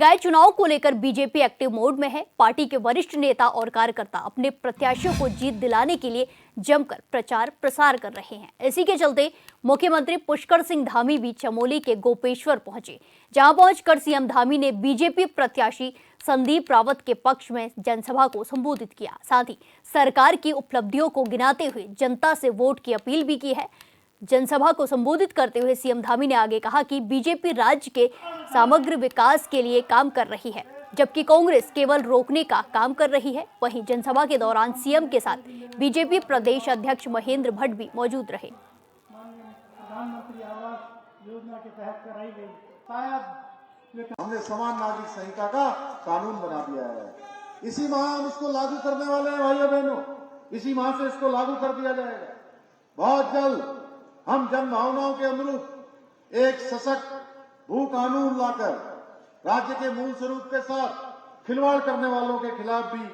निकाय चुनाव को लेकर बीजेपी एक्टिव मोड में है। पार्टी के वरिष्ठ नेता और कार्यकर्ता अपने प्रत्याशियों को जीत दिलाने के लिए जमकर प्रचार प्रसार कर रहे हैं। इसी के चलते मुख्यमंत्री पुष्कर सिंह धामी भी चमोली के गोपेश्वर पहुंचे, जहां पहुंचकर सीएम धामी ने बीजेपी प्रत्याशी संदीप रावत के पक्ष में जनसभा को संबोधित किया। साथ ही सरकार की उपलब्धियों को गिनाते हुए जनता से वोट की अपील भी की है। जनसभा को संबोधित करते हुए सीएम धामी ने आगे कहा कि बीजेपी राज्य के समग्र विकास के लिए काम कर रही है, जबकि कांग्रेस केवल रोकने का काम कर रही है। वहीं जनसभा के दौरान सीएम के साथ बीजेपी प्रदेश अध्यक्ष महेंद्र भट्ट भी मौजूद रहे। प्रधानमंत्री आवास योजना के तहत कराई गई, शायद हमने समान नागरिक संहिता का कानून बना दिया है। इसी माह हम इसको लागू करने वाले हैं भाइयों बहनों, इसी माह से इसको लागू कर दिया जाएगा। बहुत जल्द हम जन भावनाओं के अनुरूप एक सशक्त भू कानून लाकर राज्य के मूल स्वरूप के साथ खिलवाड़ करने वालों के खिलाफ भी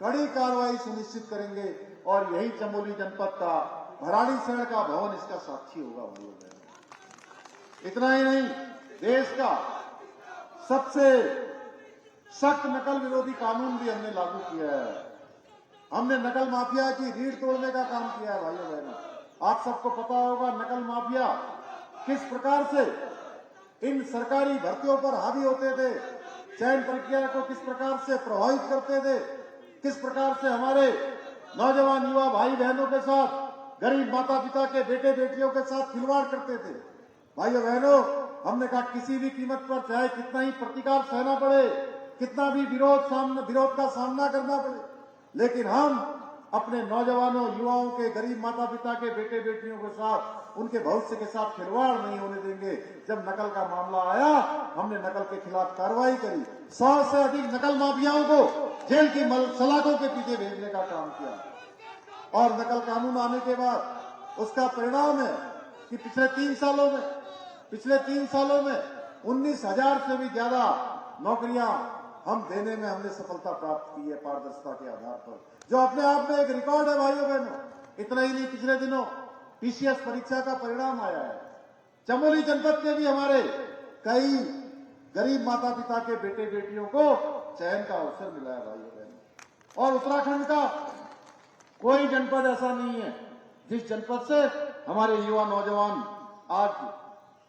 कड़ी कार्रवाई सुनिश्चित करेंगे और यही चमोली जनपद का भराड़ीसैंण का भवन इसका साक्षी होगा। इतना ही नहीं, देश का सबसे सख्त नकल विरोधी कानून भी हमने लागू किया है। हमने नकल माफिया की रीढ़ तोड़ने का काम किया है भाइयों बहनों। आप सबको पता होगा नकल माफिया किस प्रकार से इन सरकारी भर्तियों पर हावी होते थे, चयन प्रक्रिया को किस प्रकार से प्रभावित करते थे, किस प्रकार से हमारे नौजवान युवा भाई बहनों के साथ, गरीब माता पिता के बेटे बेटियों के साथ खिलवाड़ करते थे। भाइयों बहनों, हमने कहा किसी भी कीमत पर चाहे कितना ही प्रतिकार सहना पड़े, कितना भी विरोध का सामना करना पड़े, लेकिन हम अपने नौजवानों युवाओं के गरीब माता पिता के बेटे बेटियों के साथ, उनके भविष्य के साथ खिलवाड़ नहीं होने देंगे। जब नकल का मामला आया, हमने नकल के खिलाफ कार्रवाई करी। 100 से अधिक नकल माफियाओं को जेल की सलाखों के पीछे भेजने का काम किया। और नकल कानून आने के बाद उसका परिणाम है कि पिछले 3 सालों में 19,000 से भी ज्यादा नौकरियां हम देने में हमने सफलता प्राप्त की है पारदर्शिता के आधार पर, जो अपने आप में एक रिकॉर्ड है भाइयों बहनों। इतना ही नहीं, पिछले दिनों पीसीएस परीक्षा का परिणाम आया है। चमोली जनपद के भी हमारे कई गरीब माता पिता के बेटे बेटियों को चयन का अवसर मिला है भाइयों बहनों। और उत्तराखंड का कोई जनपद ऐसा नहीं है जिस जनपद से हमारे युवा नौजवान आज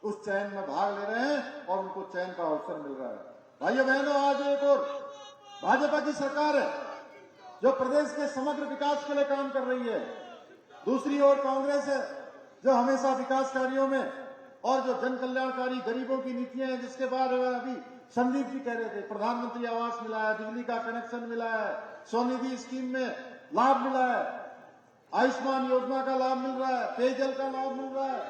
उस चयन में भाग ले रहे हैं और उनको चयन का अवसर मिल रहा है। भाइयों बहनों, आज एक और भाजपा की सरकार है जो प्रदेश के समग्र विकास के लिए काम कर रही है। दूसरी ओर कांग्रेस है जो हमेशा विकास कार्यों में और जो जन कल्याणकारी गरीबों की नीतियां हैं, जिसके बारे में अभी संदीप जी कह रहे थे, प्रधानमंत्री आवास मिला है, बिजली का कनेक्शन मिला है, स्वनिधि स्कीम में लाभ मिला है, आयुष्मान योजना का लाभ मिल रहा है, पेयजल का लाभ मिल रहा है।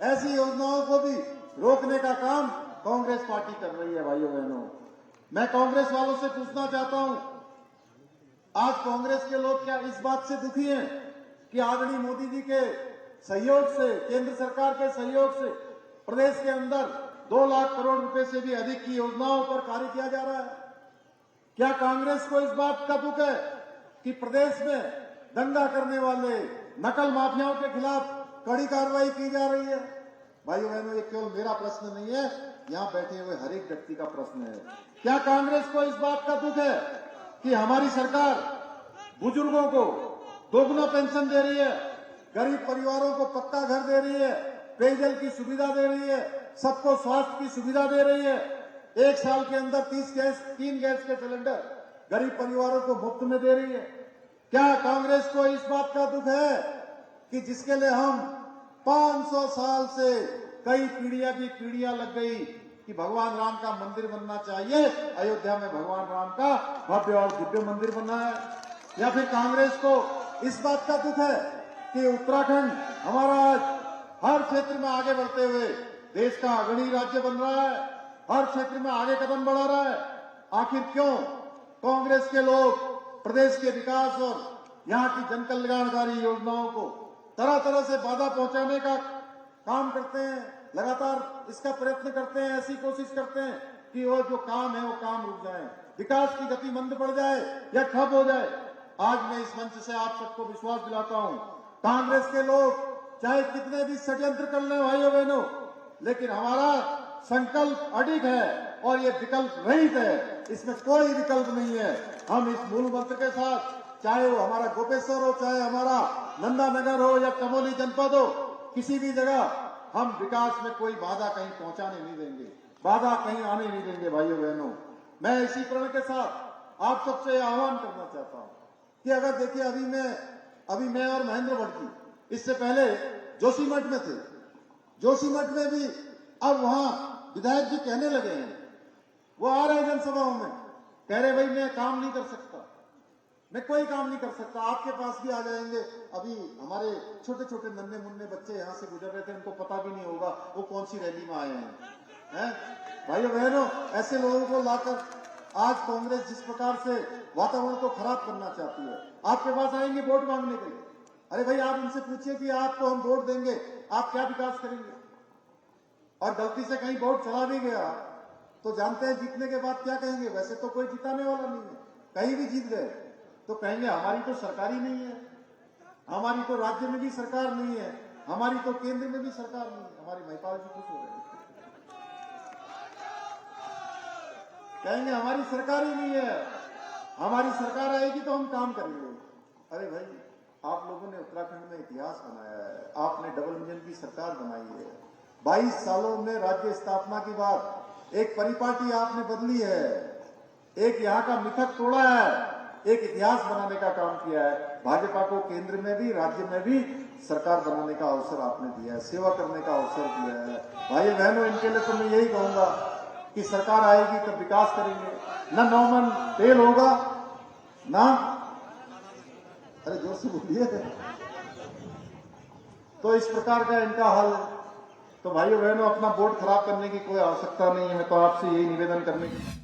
ऐसी योजनाओं को भी रोकने का काम कांग्रेस पार्टी कर रही है। भाइयों बहनों, मैं कांग्रेस वालों से पूछना चाहता हूं, आज कांग्रेस के लोग क्या इस बात से दुखी हैं कि आदरणीय मोदी जी के सहयोग से, केंद्र सरकार के सहयोग से प्रदेश के अंदर 2 लाख करोड़ रुपए से भी अधिक की योजनाओं पर कार्य किया जा रहा है? क्या कांग्रेस को इस बात का दुख है कि प्रदेश में दंगा करने वाले नकल माफियाओं के खिलाफ कड़ी कार्रवाई की जा रही है? भाइयों बहनों, ये केवल मेरा प्रश्न नहीं है, यहाँ बैठे हुए हर एक व्यक्ति का प्रश्न है। क्या कांग्रेस को इस बात का दुख है कि हमारी सरकार बुजुर्गों को दोगुना पेंशन दे रही है, गरीब परिवारों को पक्का घर दे रही है, पेयजल की सुविधा दे रही है, सबको स्वास्थ्य की सुविधा दे रही है, 1 साल के अंदर 3 गैस के सिलेंडर गरीब परिवारों को मुफ्त में दे रही है? क्या कांग्रेस को इस बात का दुख है कि जिसके लिए हम 500 साल से कई पीढ़ियां की पीढ़ियां लग गई कि भगवान राम का मंदिर बनना चाहिए, अयोध्या में भगवान राम का भव्य और दिव्य मंदिर बनना है? या फिर कांग्रेस को इस बात का दुख है कि उत्तराखंड हमारा आज हर क्षेत्र में आगे बढ़ते हुए देश का अग्रणी राज्य बन रहा है, हर क्षेत्र में आगे कदम बढ़ा रहा है? आखिर क्यों कांग्रेस के लोग प्रदेश के विकास और यहाँ की जन कल्याणकारी योजनाओं को तरह तरह से बाधा पहुंचाने का काम करते हैं, लगातार इसका प्रयत्न करते हैं, ऐसी कोशिश करते हैं कि वो जो काम है वो काम रुक जाए, विकास की गति मंद पड़ जाए या ठप हो जाए? आज मैं इस मंच से आप सबको विश्वास दिलाता हूं, कांग्रेस के लोग चाहे कितने भी षड्यंत्र कर लें भाइयों बहनों, लेकिन हमारा संकल्प अडिग है और ये विकल्प रहित है, इसमें कोई विकल्प नहीं है। हम इस मूल मंत्र के साथ, चाहे वो हमारा गोपेश्वर हो, चाहे हमारा नंदानगर हो या चमोली जनपद हो, किसी भी जगह हम विकास में कोई बाधा कहीं पहुंचाने नहीं देंगे, बाधा कहीं आने नहीं देंगे। भाइयों बहनों, मैं इसी प्रण के साथ आप सबसे आह्वान करना चाहता हूं कि अगर देखिए अभी मैं और महेंद्र भट्टी इससे पहले जोशीमठ में थे। जोशीमठ में भी अब वहां विधायक जी कहने लगे हैं, वो आ रहे हैं जनसभाओं में, कह रहे भाई मैं काम नहीं कर सकता, मैं कोई काम नहीं कर सकता, आपके पास भी आ जाएंगे। अभी हमारे छोटे छोटे नन्हे मुन्ने बच्चे यहां से गुजर रहे थे, उनको पता भी नहीं होगा वो कौन सी रैली में आए हैं। भाइयों बहनों, ऐसे लोगों को लाकर आज कांग्रेस जिस प्रकार से वातावरण को खराब करना चाहती है, आपके पास आएंगे वोट मांगने के लिए। अरे भाई, आप उनसे पूछिए कि आपको हम वोट देंगे, आप क्या विकास करेंगे? और गलती से कहीं वोट चला भी गया तो जानते हैं जीतने के बाद क्या कहेंगे? वैसे तो कोई जिताने वाला नहीं है, कहीं भी जीत गए तो कहेंगे हमारी तो सरकार ही नहीं है, हमारी तो राज्य में भी सरकार नहीं है, हमारी तो केंद्र में भी सरकार नहीं है। हमारी महिपाल जी खुश हो रहे हैं, कहेंगे हमारी सरकार ही नहीं है, हमारी सरकार आएगी तो हम काम करेंगे। अरे भाई, आप लोगों ने उत्तराखंड में इतिहास बनाया है, आपने डबल इंजन की सरकार बनाई है, 22 सालों में राज्य स्थापना के बाद एक परिपाटी आपने बदली है, एक यहाँ का मिथक तोड़ा है, एक इतिहास बनाने का काम किया है। भाजपा को केंद्र में भी राज्य में भी सरकार बनाने का अवसर आपने दिया है, सेवा करने का अवसर दिया है। भाई बहनों, इनके लिए तो मैं यही कहूंगा कि सरकार आएगी तब विकास करेंगे, न नौमन तेल होगा ना। अरे जोर से बोलिए। तो इस प्रकार का इनका हल, तो भाइयों बहनों, अपना वोट खराब करने की कोई आवश्यकता नहीं है। मैं तो आपसे यही निवेदन करने की